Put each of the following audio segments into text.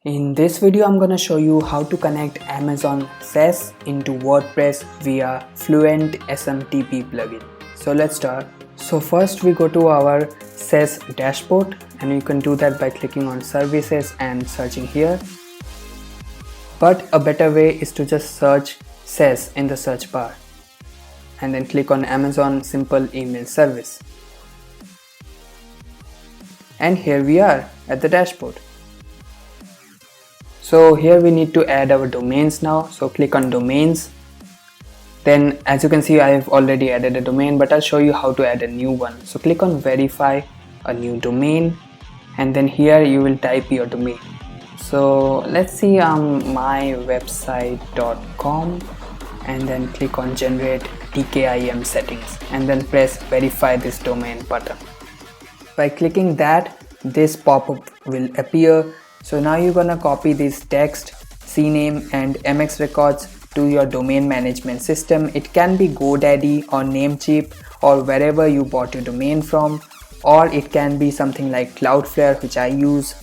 In this video, I'm gonna show you how to connect Amazon SaaS into WordPress via Fluent SMTP plugin. So let's start. So first we go to our SaaS dashboard, and you can do that by clicking on services and searching here. But a better way is to just search SaaS in the search bar and then click on Amazon Simple Email Service. And here we are at the dashboard. So here we need to add our domains now. So click on domains. Then as you can see, I have already added a domain, but I'll show you how to add a new one. So click on verify a new domain, and then here you will type your domain. So let's see mywebsite.com, and then click on generate DKIM settings, and then press verify this domain button. By clicking that, this pop-up will appear. So now you're gonna copy this text, CNAME and MX records to your domain management system. It can be GoDaddy or Namecheap or wherever you bought your domain from, or it can be something like Cloudflare, which I use.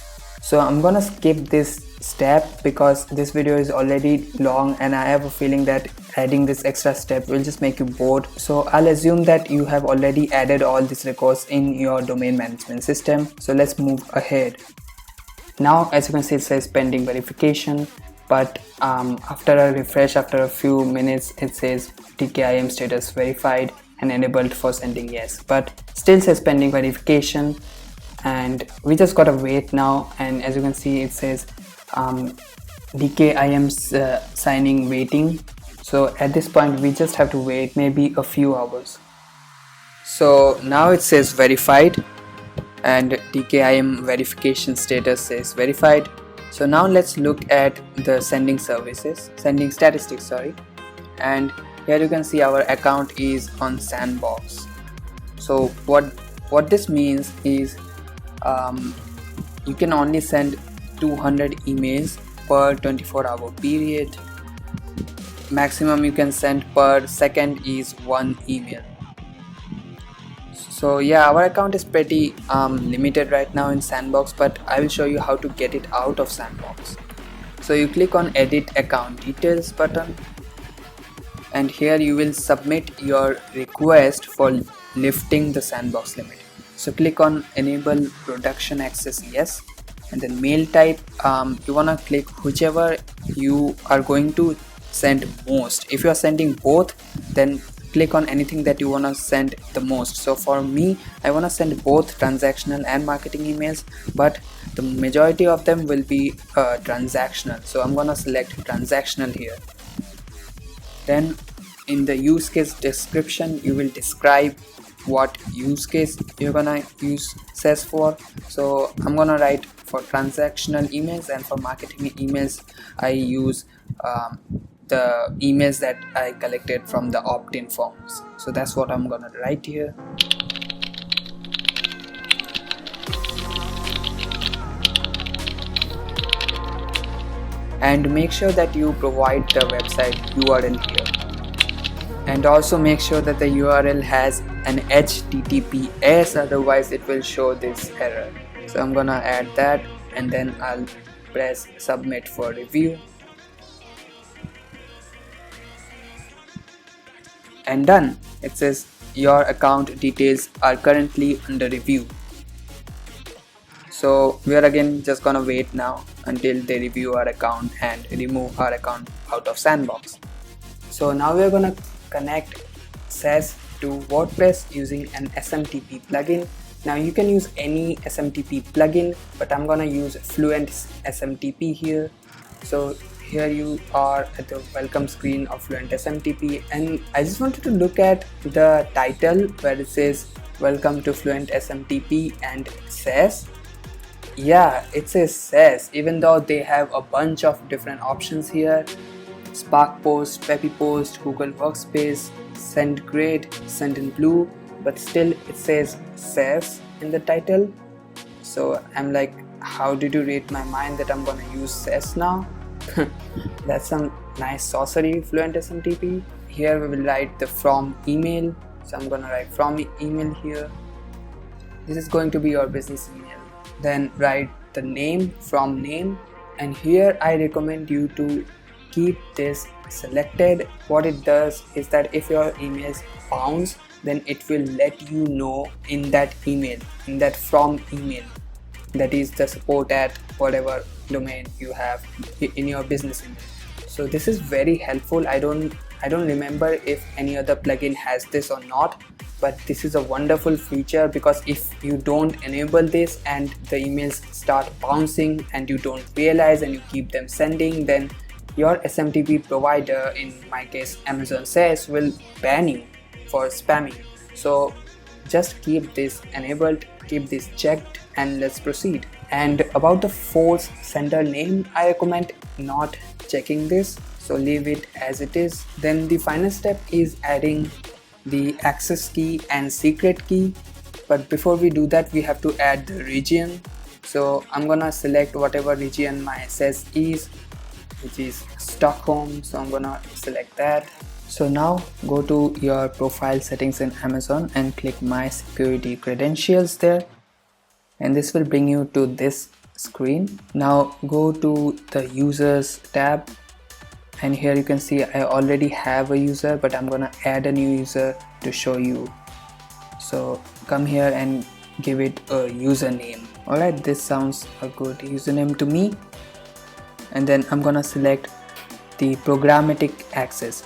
So I'm gonna skip this step because this video is already long and I have a feeling that adding this extra step will just make you bored. So I'll assume that you have already added all these records in your domain management system. So let's move ahead. Now as you can see, it says pending verification, but after a refresh, after a few minutes, it says DKIM status verified and enabled for sending yes, but still says pending verification, and we just gotta wait now. And as you can see, it says DKIM signing waiting. So at this point we just have to wait maybe a few hours. So now it says verified and DKIM verification status says verified. So now let's look at the sending statistics, and here you can see our account is on Sandbox. So what this means is you can only send 200 emails per 24-hour period. Maximum you can send per second is 1 email. So yeah, our account is pretty limited right now in Sandbox, but I will show you how to get it out of Sandbox. So you click on edit account details button, and here you will submit your request for lifting the Sandbox limit. So click on enable production access yes, and then mail type, you wanna click whichever you are going to send most. If you are sending both, then click on anything that you want to send the most. So for me, I want to send both transactional and marketing emails, but the majority of them will be transactional, so I'm gonna select transactional here. Then in the use case description, you will describe what use case you're gonna use SaaS for. So I'm gonna write for transactional emails, and for marketing emails I use the emails that I collected from the opt-in forms. So that's what I'm gonna write here. And make sure that you provide the website URL here, and also make sure that the URL has an HTTPS, otherwise it will show this error. So I'm gonna add that, and then I'll press submit for review. And done. It says your account details are currently under review. So we are again just gonna wait now until they review our account and remove our account out of Sandbox. So now we are gonna connect SaaS to WordPress using an SMTP plugin. Now you can use any SMTP plugin, but I'm gonna use Fluent SMTP here. So here you are at the welcome screen of Fluent SMTP, and I just wanted to look at the title where it says welcome to Fluent SMTP and SaaS. Yeah, it says SaaS, even though they have a bunch of different options here: Spark Post, Peppy Post, Google Workspace, SendGrid, Sendinblue, but still it says SaaS in the title. So I'm like, how did you read my mind that I'm gonna use SaaS now? That's some nice sorcery, Fluent SMTP. Here we will write the from email. So I'm gonna write from email here. This is going to be your business email. Then write the name from name, and here I recommend you to keep this selected. What it does is that if your emails bounce, then it will let you know in that email, in that from email, that is the support at whatever domain you have in your business email. So this is very helpful. I don't remember if any other plugin has this or not, but this is a wonderful feature, because if you don't enable this and the emails start bouncing and you don't realize and you keep them sending, then your SMTP provider, in my case Amazon SaaS, will ban you for spamming. So just keep this enabled, keep this checked, and let's proceed. And about the force sender name, I recommend not checking this, so leave it as it is. Then the final step is adding the access key and secret key, but before we do that we have to add the region. So I'm gonna select whatever region my SS is, which is Stockholm, so I'm gonna select that. So now go to your profile settings in Amazon and click my security credentials there, and this will bring you to this screen. Now go to the users tab, and here you can see I already have a user, but I'm gonna add a new user to show you. So come here and give it a username. Alright, this sounds a good username to me. And then I'm gonna select the programmatic access.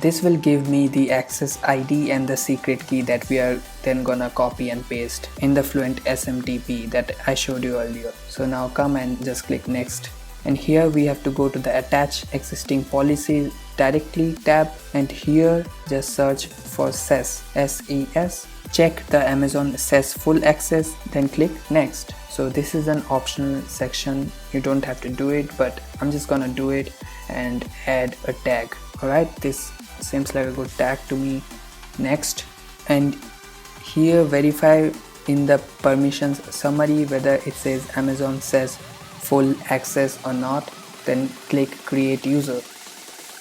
This will give me the access ID and the secret key that we are then gonna copy and paste in the Fluent SMTP that I showed you earlier. So now come and just click next, and here we have to go to the attach existing policy directly tab, and here just search for SES, SES. Check the Amazon SES full access, then click next. So this is an optional section, you don't have to do it, but I'm just gonna do it and add a tag. Alright, this seems like a good tag to me. Next, and here verify in the permissions summary whether it says Amazon SES full access or not, then click create user.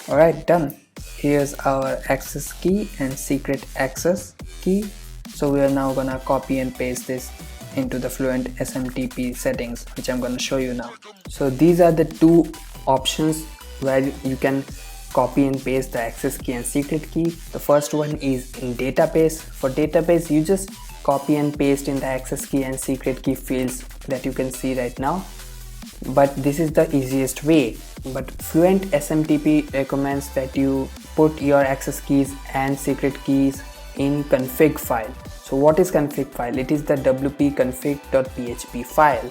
Alright, done. Here's our access key and secret access key. So we are now gonna copy and paste this into the Fluent SMTP settings, which I'm gonna show you now. So these are the two options where you can copy and paste the access key and secret key. The first one is in database. For database, you just copy and paste in the access key and secret key fields that you can see right now, but this is the easiest way. But Fluent SMTP recommends that you put your access keys and secret keys in config file. So what is config file? It is the wp-config.php file.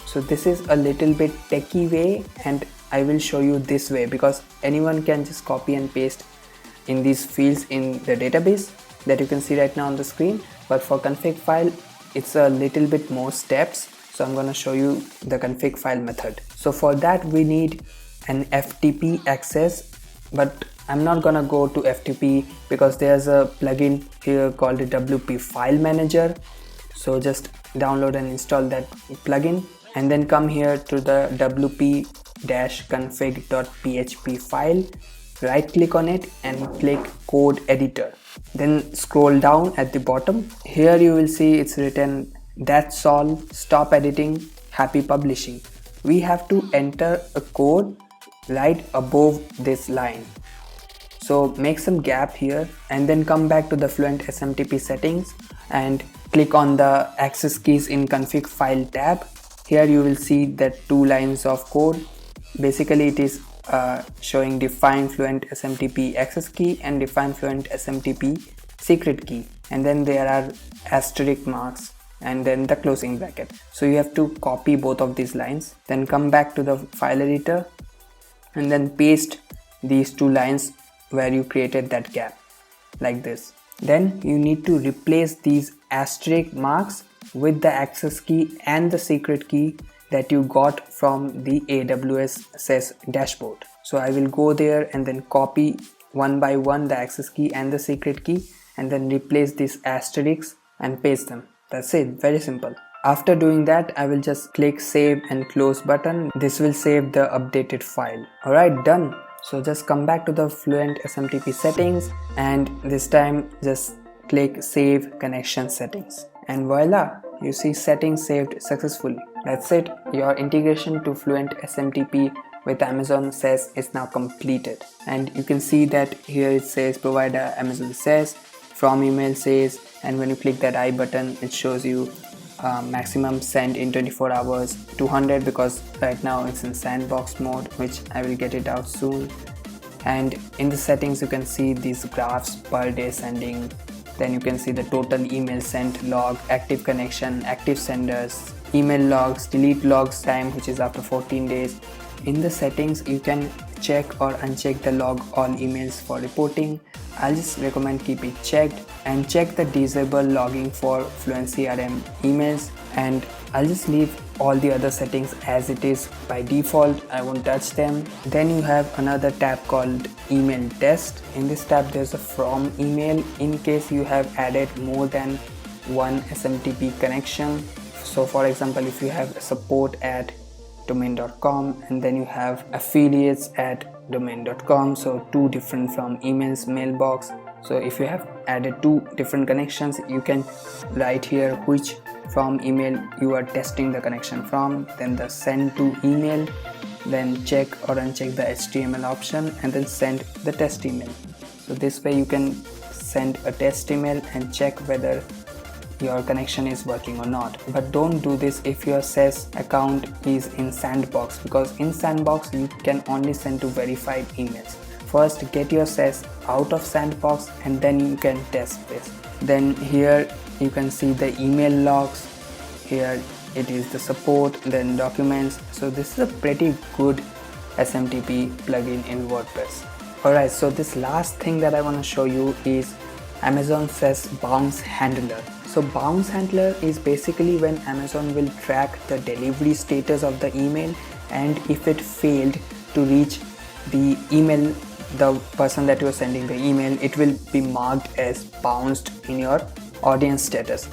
So this is a little bit techie way, and I will show you this way, because anyone can just copy and paste in these fields in the database that you can see right now on the screen. But for config file, it's a little bit more steps. So I'm gonna show you the config file method. So for that we need an FTP access, but I'm not gonna go to FTP because there's a plugin here called the WP File Manager. So just download and install that plugin, and then come here to the wp-config.php file, right click on it and click code editor. Then scroll down at the bottom. Here you will see it's written that's all, stop editing, happy publishing. We have to enter a code right above this line. So make some gap here and then come back to the Fluent SMTP settings and click on the access keys in config file tab. Here you will see that 2 lines of code. Basically it is showing define Fluent SMTP access key and define Fluent SMTP secret key, and then there are asterisk marks and then the closing bracket. So you have to copy both of these lines, then come back to the file editor and then paste these 2 lines where you created that gap like this. Then you need to replace these asterisk marks with the access key and the secret key that you got from the AWS SES dashboard. So I will go there and then copy one by one the access key and the secret key and then replace these asterisks and paste them. That's it, very simple. After doing that, I will just click save and close button. This will save the updated file. Alright, done. So just come back to the Fluent SMTP settings and this time just click save connection settings, and voila, you see settings saved successfully. That's it. Your integration to Fluent SMTP with Amazon SaaS is now completed, and you can see that here it says provider Amazon SaaS, from email says, and when you click that I button it shows you maximum send in 24 hours 200, because right now it's in sandbox mode, which I will get it out soon. And in the settings you can see these graphs per day sending, then you can see the total email sent, log, active connection, active senders, email logs, delete logs time, which is after 14 days. In the settings you can check or uncheck the log all emails for reporting. I'll just recommend keep it checked, and check the disable logging for Fluent CRM emails, and I'll just leave all the other settings as it is by default. I won't touch them. Then you have another tab called email test. In this tab there's a from email in case you have added more than one SMTP connection. So for example, if you have support at domain.com and then you have affiliates at domain.com, so two different from emails mailbox. So if you have added two different connections, you can write here which from email you are testing the connection from, then the send to email, then check or uncheck the HTML option, and then send the test email. So this way you can send a test email and check whether your connection is working or not. But don't do this if your SaaS account is in Sandbox, because in Sandbox you can only send to verified emails. First get your SaaS out of Sandbox and then you can test this. Then here you can see the email logs, here it is the support, then documents. So this is a pretty good SMTP plugin in WordPress. Alright, so this last thing that I want to show you is Amazon SaaS bounce handler. So bounce handler is basically when Amazon will track the delivery status of the email, and if it failed to reach the email, the person that you are sending the email, it will be marked as bounced in your audience status.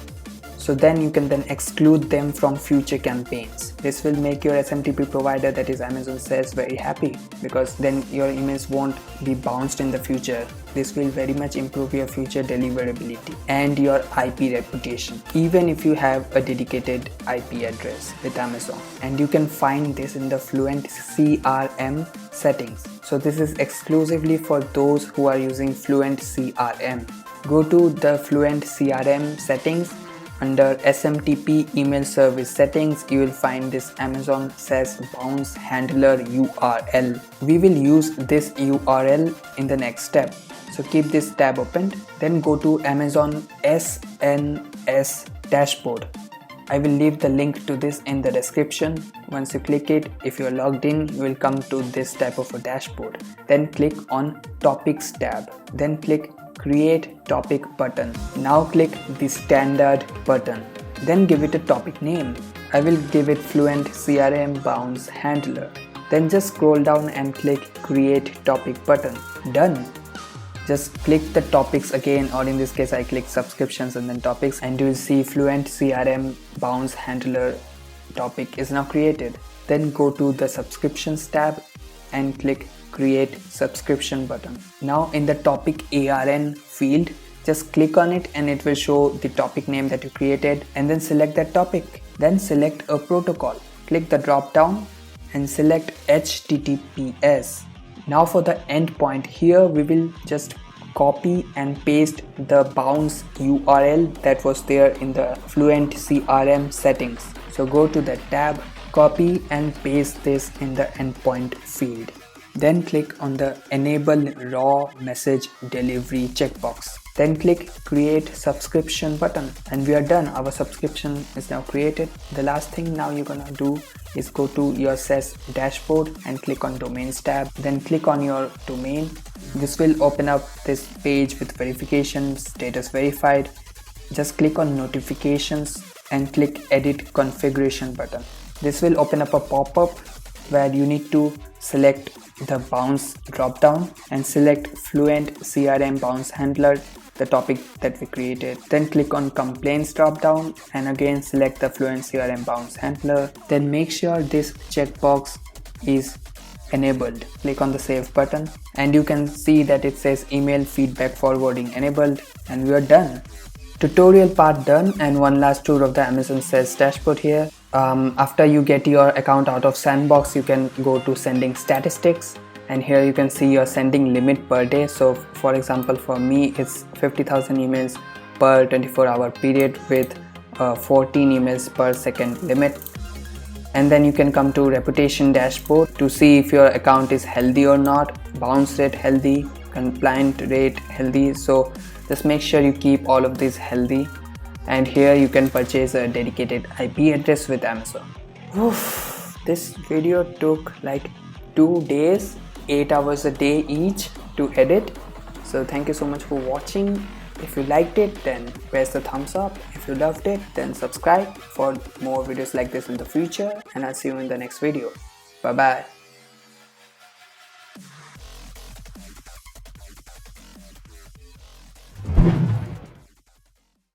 So then you can then exclude them from future campaigns. This will make your SMTP provider, that is Amazon SaaS, very happy, because then your emails won't be bounced in the future. This will very much improve your future deliverability and your IP reputation, even if you have a dedicated IP address with Amazon. And you can find this in the Fluent CRM settings. So this is exclusively for those who are using Fluent CRM. Go to the Fluent CRM settings. Under SMTP email service settings, you will find this Amazon SaaS bounce handler URL. We will use this URL in the next step. So keep this tab opened. Then go to Amazon SNS dashboard. I will leave the link to this in the description. Once you click it, if you are logged in, you will come to this type of a dashboard. Then click on Topics tab. Then click Create Topic button. Now click the Standard button. Then give it a topic name. I will give it Fluent CRM Bounce Handler. Then just scroll down and click Create Topic button. Done. Just click the topics again, or in this case I click subscriptions and then topics, and you will see Fluent CRM Bounce Handler topic is now created. Then go to the subscriptions tab and click Create Subscription button. Now in the topic ARN field, just click on it and it will show the topic name that you created, and then select that topic. Then select a protocol. Click the drop down and select HTTPS. Now for the endpoint, here we will just copy and paste the bounce URL that was there in the Fluent CRM settings. So go to the tab, copy and paste this in the endpoint field. Then click on the Enable Raw Message Delivery checkbox. Then click Create Subscription button, and we are done. Our subscription is now created. The last thing now you're gonna do is go to your SaaS dashboard and click on Domains tab. Then click on your domain. This will open up this page with verification status verified. Just click on Notifications and click Edit Configuration button. This will open up a pop-up where you need to select the bounce drop down and select Fluent CRM Bounce Handler, the topic that we created. Then click on Complaints drop down and again select the Fluent CRM Bounce Handler. Then make sure this checkbox is enabled. Click on the Save button and you can see that it says Email Feedback Forwarding enabled, and we are done. Tutorial part done, and one last tour of the Amazon SaaS dashboard here. After you get your account out of Sandbox, you can go to sending statistics, and here you can see your sending limit per day. So for example, for me it's 50,000 emails per 24-hour period with 14 emails per second limit. And then you can come to reputation dashboard to see if your account is healthy or not, bounce rate healthy, compliant rate healthy. So just make sure you keep all of these healthy. And here you can purchase a dedicated IP address with Amazon. Oof, this video took like 2 days, 8 hours a day each to edit. So thank you so much for watching. If you liked it, then press the thumbs up. If you loved it, then subscribe for more videos like this in the future, and I'll see you in the next video. Bye bye.